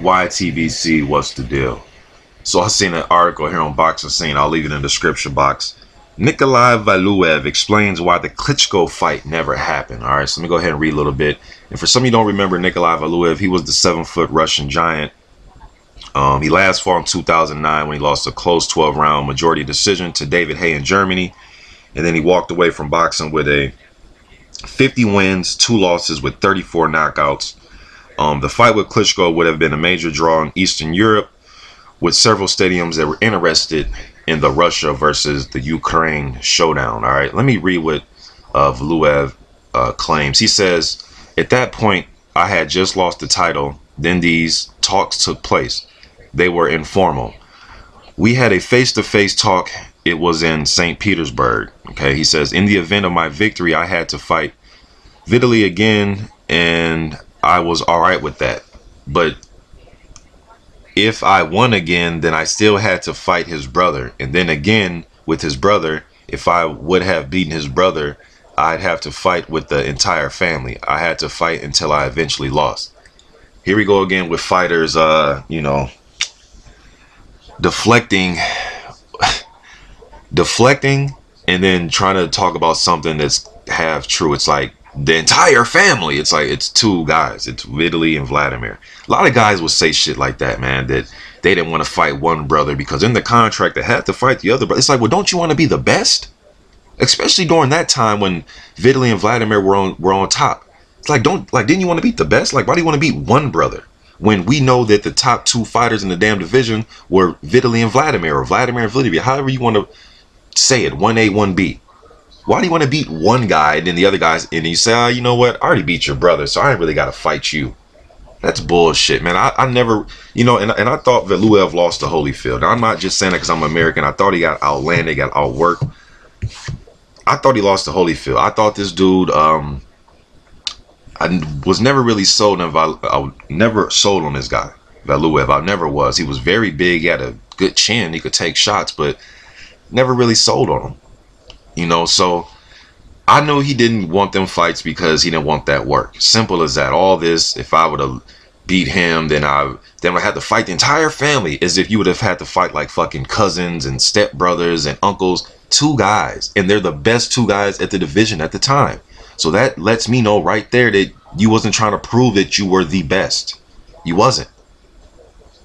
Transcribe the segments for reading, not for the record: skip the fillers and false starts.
YTBC, what's the deal? So I seen an article here on Boxing Scene. I'll leave it in the description box. Nikolay Valuev explains why the Klitschko fight never happened. All right, so let me go ahead and read a little bit. And for some of you don't remember Nikolay Valuev, he was the 7-foot Russian giant. He last fought in 2009 when he lost a close 12-round majority decision to David Haye in Germany. And then he walked away from boxing with a 50 wins, 2 losses with 34 knockouts. The fight with Klitschko would have been a major draw in Eastern Europe, with several stadiums that were interested in the Russia versus the Ukraine showdown. All right, let me read what Valuev claims. He says, at that point, I had just lost the title. Then these talks took place. They were informal. We had a face-to-face talk. It was in St. Petersburg. Okay, he says, in the event of my victory, I had to fight Vitaly again, and I was all right with that. But if I won again, then I still had to fight his brother. And then again with his brother, if I would have beaten his brother, I'd have to fight with the entire family. I had to fight until I eventually lost. Here we go again with fighters, you know, deflecting and then trying to talk about something that's half true. It's like the entire family. It's like it's 2 guys. It's Vitaly and Vladimir. A lot of guys will say shit like that, man, that they didn't want to fight one brother because in the contract they had to fight the other brother. It's like, well, don't you want to be the best? Especially during that time when Vitaly and Vladimir were on top. It's like, didn't you want to beat the best? Like, why do you want to beat one brother when we know that the top 2 fighters in the damn division were Vitaly and Vladimir, or Vladimir and Vladimir, however you want to say it, 1A, 1B. Why do you want to beat one guy and then the other guys, and you say, oh, you know what, I already beat your brother, so I ain't really got to fight you? That's bullshit, man. I never, you know, and I thought Valuev lost to Holyfield. Now, I'm not just saying that because I'm American. I thought he got outlanded, got outworked. I thought he lost to Holyfield. I thought this dude, I was never really sold on I never sold on this guy, Valuev. I never was. He was very big. He had a good chin. He could take shots, but never really sold on him. You know, so I knew he didn't want them fights because he didn't want that work. Simple as that. All this, if I would have beat him, then I had to fight the entire family, as if you would have had to fight like fucking cousins and stepbrothers and uncles. 2 guys, and they're the best 2 guys at the division at the time. So that lets me know right there that you wasn't trying to prove that you were the best. You wasn't.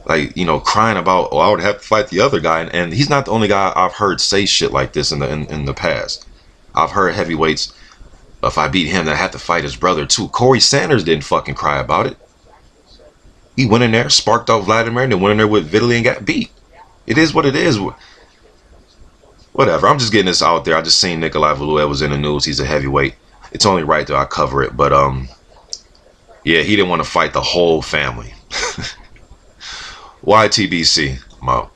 Like, you know, crying about, oh, I would have to fight the other guy, and he's not the only guy I've heard say shit like this in the past. I've heard heavyweights, if I beat him, then I have to fight his brother too. Corey Sanders didn't fucking cry about it. He went in there, sparked out Vladimir, and then went in there with Vitaly and got beat. It is what it is. Whatever. I'm just getting this out there. I just seen Nikolay Valuev was in the news. He's a heavyweight. It's only right that I cover it. But yeah, he didn't want to fight the whole family. YTBC. I'm out.